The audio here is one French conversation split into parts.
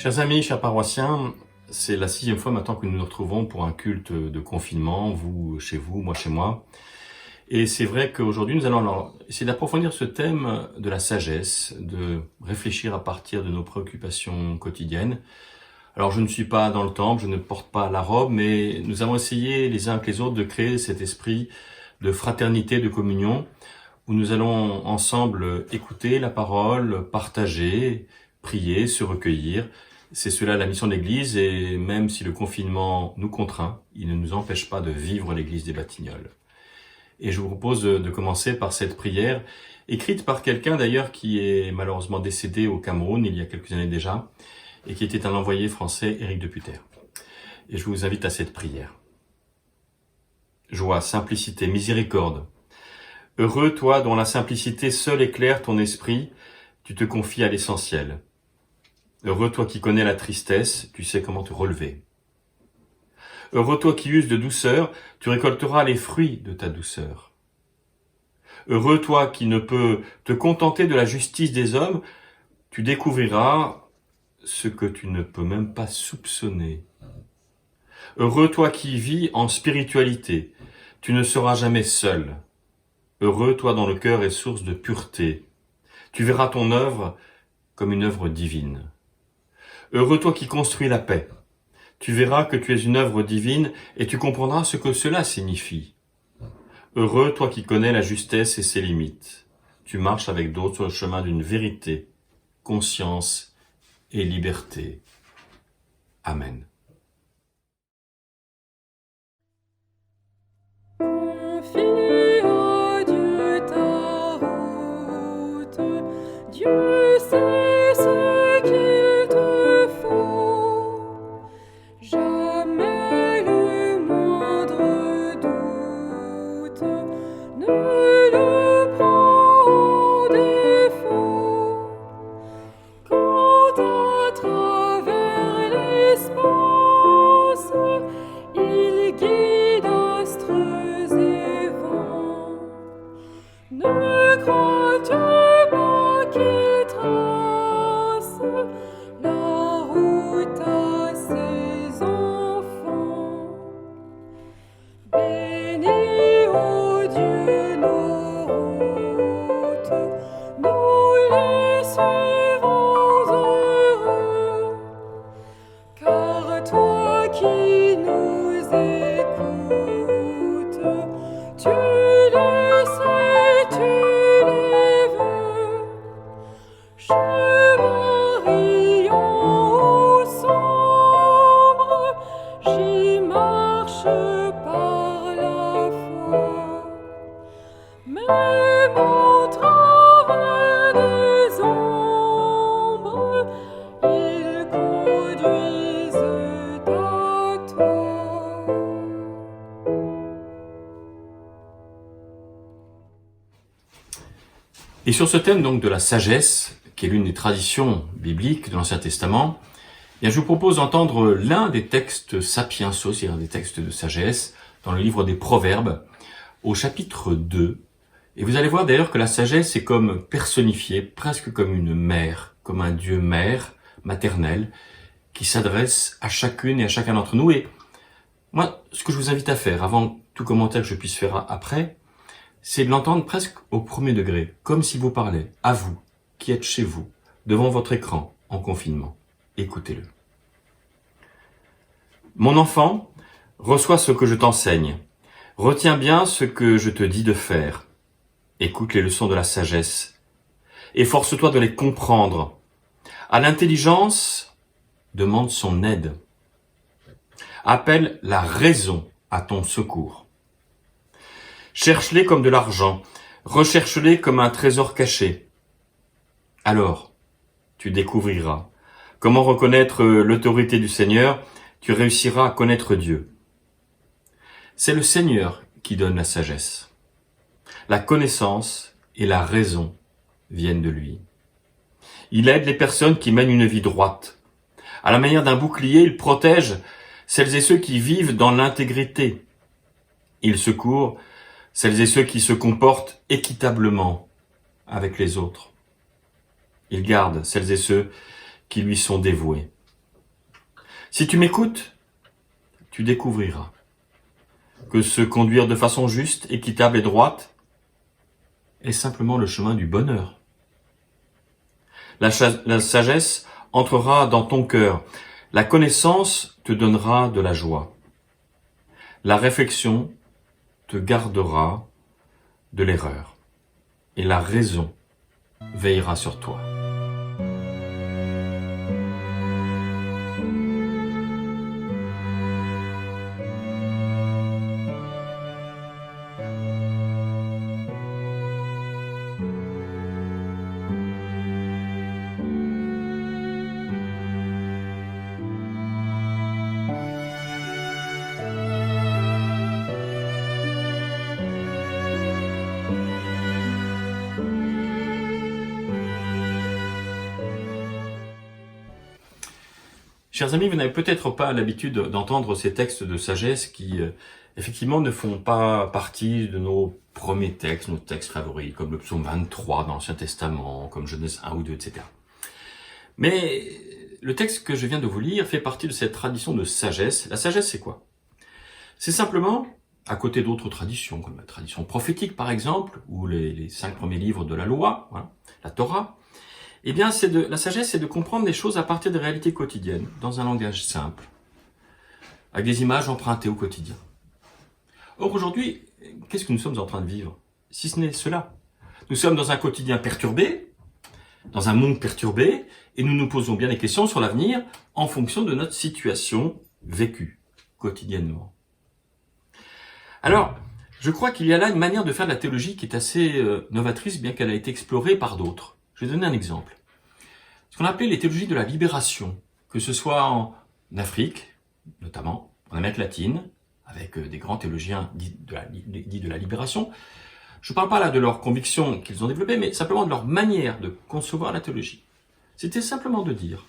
Chers amis, chers paroissiens, c'est la 6e fois maintenant que nous nous retrouvons pour un culte de confinement, vous chez vous, moi chez moi. Et c'est vrai qu'aujourd'hui nous allons alors essayer d'approfondir ce thème de la sagesse, de réfléchir à partir de nos préoccupations quotidiennes. Alors je ne suis pas dans le temple, je ne porte pas la robe, mais nous avons essayé les uns avec les autres de créer cet esprit de fraternité, de communion, où nous allons ensemble écouter la parole, partager, prier, se recueillir. C'est cela la mission de l'Église, et même si le confinement nous contraint, il ne nous empêche pas de vivre l'Église des Batignolles. Et je vous propose de commencer par cette prière, écrite par quelqu'un d'ailleurs qui est malheureusement décédé au Cameroun il y a quelques années déjà, et qui était un envoyé français, Éric de Putter. Et je vous invite à cette prière. Joie, simplicité, miséricorde. Heureux toi dont la simplicité seule éclaire ton esprit, tu te confies à l'essentiel. Heureux toi qui connais la tristesse, tu sais comment te relever. Heureux toi qui uses de douceur, tu récolteras les fruits de ta douceur. Heureux toi qui ne peux te contenter de la justice des hommes, tu découvriras ce que tu ne peux même pas soupçonner. Heureux toi qui vis en spiritualité, tu ne seras jamais seul. Heureux toi dont le cœur est source de pureté, tu verras ton œuvre comme une œuvre divine. Heureux toi qui construis la paix, tu verras que tu es une œuvre divine et tu comprendras ce que cela signifie. Heureux toi qui connais la justesse et ses limites, tu marches avec d'autres sur le chemin d'une vérité, conscience et liberté. Amen. Confie à Dieu ta route, Dieu sait ce qu'il te faut. Jamais le moindre doute ne le prend en défaut. Quand à travers l'espace il guide astres et vents, ne crois-tu pas qu'il trace la route à ses enfants? Bénis, ô Dieu, nos routes, nous les suivrons heureux, car toi qui nous écoutes, tu les sais, tu les veux. Chemin riant ou sombre, j'y marche par la foi. Même au travers des ombres, ils conduisent à toi. Et sur ce thème donc de la sagesse, qui est l'une des traditions bibliques de l'Ancien Testament, je vous propose d'entendre l'un des textes sapiensos, c'est-à-dire des textes de sagesse, dans le livre des Proverbes, au chapitre 2. Et vous allez voir d'ailleurs que la sagesse est comme personnifiée, presque comme une mère, comme un Dieu mère, maternel, qui s'adresse à chacune et à chacun d'entre nous. Et moi, ce que je vous invite à faire, avant tout commentaire que je puisse faire après, c'est de l'entendre presque au premier degré, comme s'il vous parlait, à vous, qui êtes chez vous, devant votre écran, en confinement. Écoutez-le. Mon enfant, reçois ce que je t'enseigne. Retiens bien ce que je te dis de faire. Écoute les leçons de la sagesse. Efforce-toi de les comprendre. À l'intelligence, demande son aide. Appelle la raison à ton secours. Cherche-les comme de l'argent, recherche-les comme un trésor caché. Alors, tu découvriras comment reconnaître l'autorité du Seigneur, tu réussiras à connaître Dieu. C'est le Seigneur qui donne la sagesse. La connaissance et la raison viennent de lui. Il aide les personnes qui mènent une vie droite. À la manière d'un bouclier, il protège celles et ceux qui vivent dans l'intégrité. Il secourt celles et ceux qui se comportent équitablement avec les autres. Il garde celles et ceux qui lui sont dévoués. Si tu m'écoutes, tu découvriras que se conduire de façon juste, équitable et droite est simplement le chemin du bonheur. La sagesse entrera dans ton cœur. La connaissance te donnera de la joie. La réflexion te gardera de l'erreur. Et la raison veillera sur toi. Chers amis, vous n'avez peut-être pas l'habitude d'entendre ces textes de sagesse qui, effectivement, ne font pas partie de nos premiers textes, nos textes favoris, comme le psaume 23 dans l'Ancien Testament, comme Genèse 1 ou 2, etc. Mais le texte que je viens de vous lire fait partie de cette tradition de sagesse. La sagesse, c'est quoi? C'est simplement, à côté d'autres traditions, comme la tradition prophétique par exemple, ou les 5 premiers livres de la loi, voilà, la Torah, eh bien, la sagesse, c'est de comprendre les choses à partir des réalités quotidiennes, dans un langage simple, avec des images empruntées au quotidien. Or, aujourd'hui, qu'est-ce que nous sommes en train de vivre, si ce n'est cela? Nous sommes dans un quotidien perturbé, dans un monde perturbé, et nous nous posons bien des questions sur l'avenir en fonction de notre situation vécue quotidiennement. Alors, je crois qu'il y a là une manière de faire de la théologie qui est assez novatrice, bien qu'elle a été explorée par d'autres. Je vais donner un exemple. Ce qu'on appelle les théologies de la libération, que ce soit en Afrique, notamment, en Amérique latine, avec des grands théologiens dits de la libération. Je ne parle pas là de leurs convictions qu'ils ont développées, mais simplement de leur manière de concevoir la théologie. C'était simplement de dire,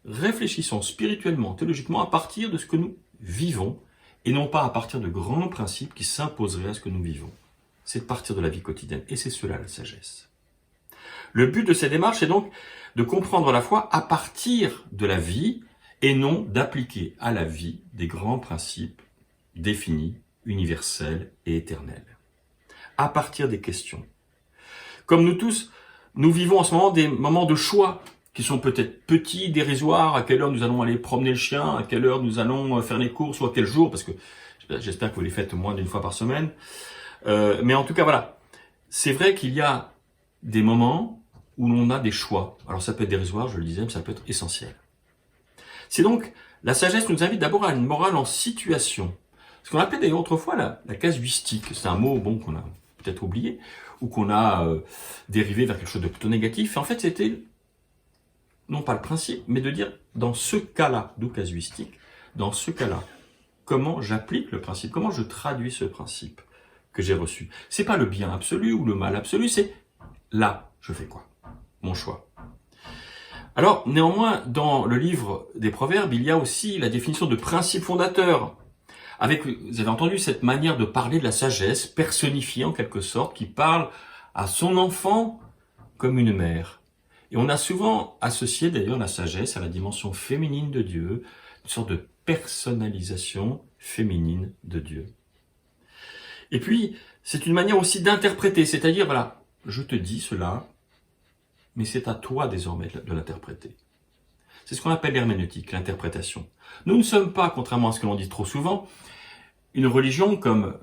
réfléchissons spirituellement, théologiquement, à partir de ce que nous vivons, et non pas à partir de grands principes qui s'imposeraient à ce que nous vivons. C'est de partir de la vie quotidienne, et c'est cela la sagesse. Le but de cette démarche est donc de comprendre la foi à partir de la vie et non d'appliquer à la vie des grands principes définis, universels et éternels. À partir des questions. Comme nous tous, nous vivons en ce moment des moments de choix qui sont peut-être petits, dérisoires, à quelle heure nous allons aller promener le chien, à quelle heure nous allons faire les courses ou à quel jour, parce que j'espère que vous les faites moins d'une fois par semaine. Mais en tout cas, voilà. C'est vrai qu'il y a des moments où l'on a des choix. Alors ça peut être dérisoire, je le disais, mais ça peut être essentiel. C'est donc, la sagesse nous invite d'abord à une morale en situation. Ce qu'on appelait d'ailleurs autrefois la casuistique. C'est un mot qu'on a peut-être oublié, ou qu'on a dérivé vers quelque chose de plutôt négatif. Et en fait, c'était, non pas le principe, mais de dire, dans ce cas-là, d'où casuistique, dans ce cas-là, comment j'applique le principe, comment je traduis ce principe que j'ai reçu. C'est pas le bien absolu ou le mal absolu, c'est là, je fais quoi? Mon choix. Alors, néanmoins, dans le livre des Proverbes, il y a aussi la définition de principe fondateur. Avec, vous avez entendu cette manière de parler de la sagesse, personnifiée en quelque sorte, qui parle à son enfant comme une mère. Et on a souvent associé d'ailleurs la sagesse à la dimension féminine de Dieu, une sorte de personnalisation féminine de Dieu. Et puis, c'est une manière aussi d'interpréter, c'est-à-dire, voilà, je te dis cela, mais c'est à toi désormais de l'interpréter. C'est ce qu'on appelle l'herméneutique, l'interprétation. Nous ne sommes pas, contrairement à ce que l'on dit trop souvent, une religion comme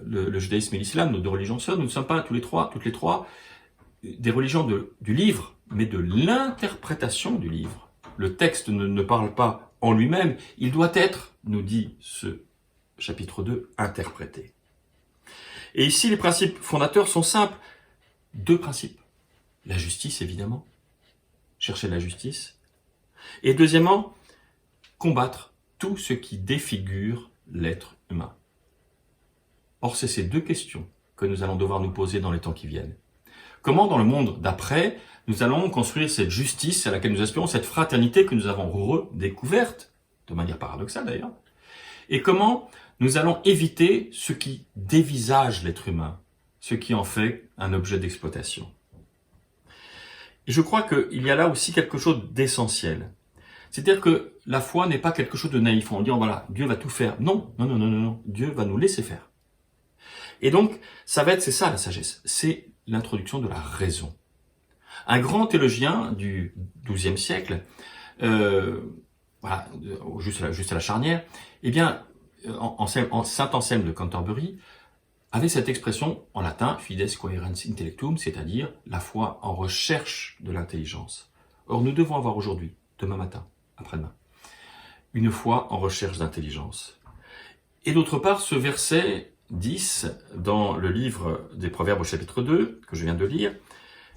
le judaïsme et l'islam, nos deux religions sœurs, nous ne sommes pas toutes les trois, des religions du livre, mais de l'interprétation du livre. Le texte ne parle pas en lui-même, il doit être, nous dit ce chapitre 2, interprété. Et ici, les principes fondateurs sont simples. 2 principes. La justice, évidemment. Chercher la justice. Et deuxièmement, combattre tout ce qui défigure l'être humain. Or, c'est ces 2 questions que nous allons devoir nous poser dans les temps qui viennent. Comment, dans le monde d'après, nous allons construire cette justice à laquelle nous aspirons, cette fraternité que nous avons redécouverte, de manière paradoxale d'ailleurs, et comment nous allons éviter ce qui dévisage l'être humain, ce qui en fait un objet d'exploitation. Et je crois qu'il y a là aussi quelque chose d'essentiel. C'est-à-dire que la foi n'est pas quelque chose de naïf en disant voilà, Dieu va tout faire. Non, non, non, non, non, non. Dieu va nous laisser faire. Et donc, c'est ça la sagesse, c'est l'introduction de la raison. Un grand théologien du XIIe siècle, voilà, juste à la charnière, eh bien, Saint Anselme de Canterbury avait cette expression en latin, fides quaerens intellectum, c'est-à-dire la foi en recherche de l'intelligence. Or, nous devons avoir aujourd'hui, demain matin, après-demain, une foi en recherche d'intelligence. Et d'autre part, ce verset 10, dans le livre des Proverbes au chapitre 2, que je viens de lire,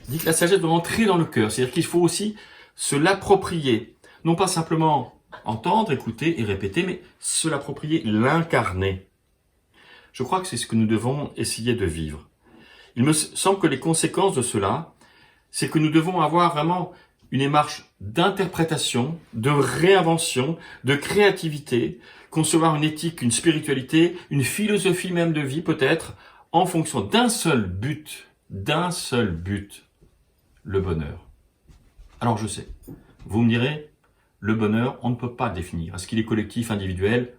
dit que la sagesse doit entrer dans le cœur. C'est-à-dire qu'il faut aussi se l'approprier. Non pas simplement entendre, écouter et répéter, mais se l'approprier, l'incarner. Je crois que c'est ce que nous devons essayer de vivre. Il me semble que les conséquences de cela, c'est que nous devons avoir vraiment une démarche d'interprétation, de réinvention, de créativité, concevoir une éthique, une spiritualité, une philosophie même de vie peut-être, en fonction d'un seul but, le bonheur. Alors je sais, vous me direz, le bonheur, on ne peut pas le définir. Est-ce qu'il est collectif, individuel ?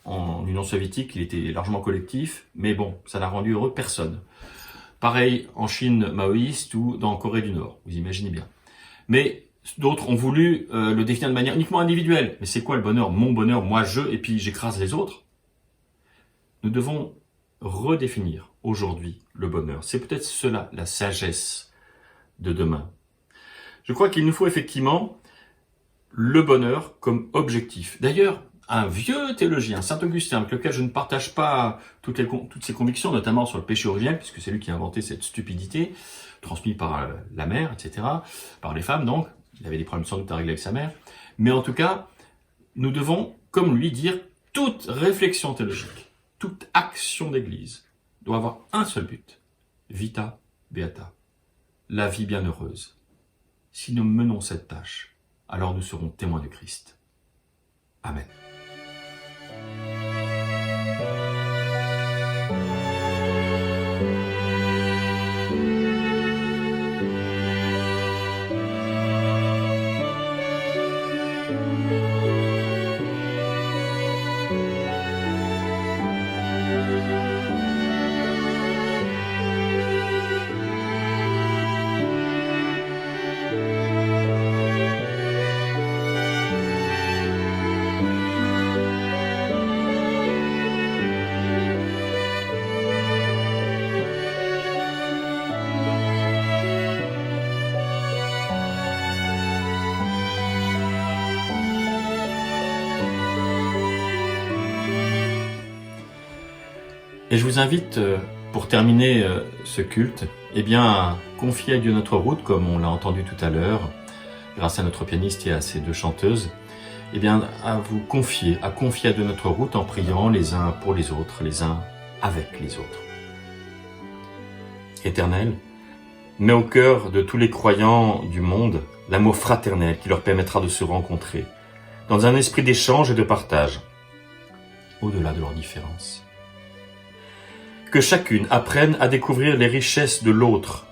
En Union soviétique, il était largement collectif, mais bon, ça n'a rendu heureux personne. Pareil en Chine maoïste ou dans Corée du Nord, vous imaginez bien. Mais d'autres ont voulu le définir de manière uniquement individuelle. Mais c'est quoi le bonheur ? Mon bonheur, moi je, et puis j'écrase les autres. Nous devons redéfinir aujourd'hui le bonheur. C'est peut-être cela, la sagesse de demain. Je crois qu'il nous faut effectivement le bonheur comme objectif. D'ailleurs, un vieux théologien, Saint Augustin, avec lequel je ne partage pas toutes ses convictions, notamment sur le péché originel, puisque c'est lui qui a inventé cette stupidité, transmise par la mère, etc., par les femmes donc, il avait des problèmes sans doute à régler avec sa mère, mais en tout cas, nous devons, comme lui, dire toute réflexion théologique, toute action d'église doit avoir un seul but, vita beata, la vie bienheureuse. Si nous menons cette tâche, alors nous serons témoins de Christ. Amen. Et je vous invite, pour terminer ce culte, eh bien, à confier à Dieu notre route, comme on l'a entendu tout à l'heure, grâce à notre pianiste et à ses deux chanteuses, eh bien, à confier à Dieu notre route en priant les uns pour les autres, les uns avec les autres. Éternel, mets au cœur de tous les croyants du monde l'amour fraternel qui leur permettra de se rencontrer, dans un esprit d'échange et de partage, au-delà de leurs différences. Que chacune apprenne à découvrir les richesses de l'autre,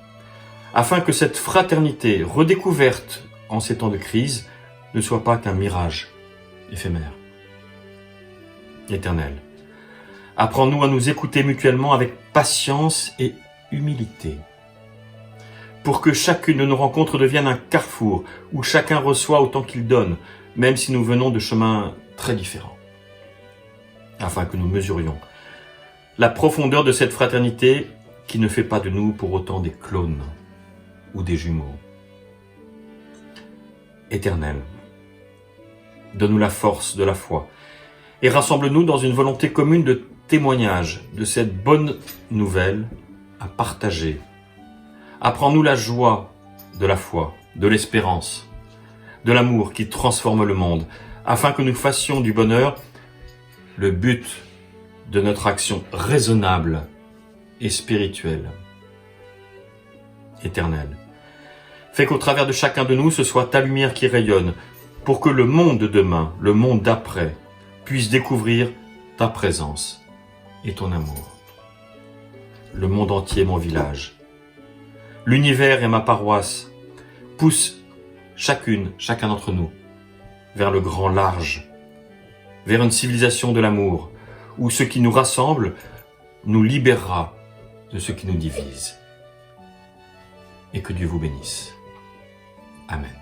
afin que cette fraternité redécouverte en ces temps de crise ne soit pas qu'un mirage éphémère. Éternel, apprends-nous à nous écouter mutuellement avec patience et humilité, pour que chacune de nos rencontres devienne un carrefour où chacun reçoit autant qu'il donne, même si nous venons de chemins très différents, afin que nous mesurions la profondeur de cette fraternité qui ne fait pas de nous pour autant des clones ou des jumeaux. Éternel, donne-nous la force de la foi et rassemble-nous dans une volonté commune de témoignage de cette bonne nouvelle à partager. Apprends-nous la joie de la foi, de l'espérance, de l'amour qui transforme le monde, afin que nous fassions du bonheur le but de notre action raisonnable et spirituelle. Éternel, fais qu'au travers de chacun de nous, ce soit ta lumière qui rayonne, pour que le monde de demain, le monde d'après, puisse découvrir ta présence et ton amour. Le monde entier est mon village. L'univers est ma paroisse. Pousse chacun d'entre nous vers le grand large, vers une civilisation de l'amour, où ce qui nous rassemble nous libérera de ce qui nous divise. Et que Dieu vous bénisse. Amen.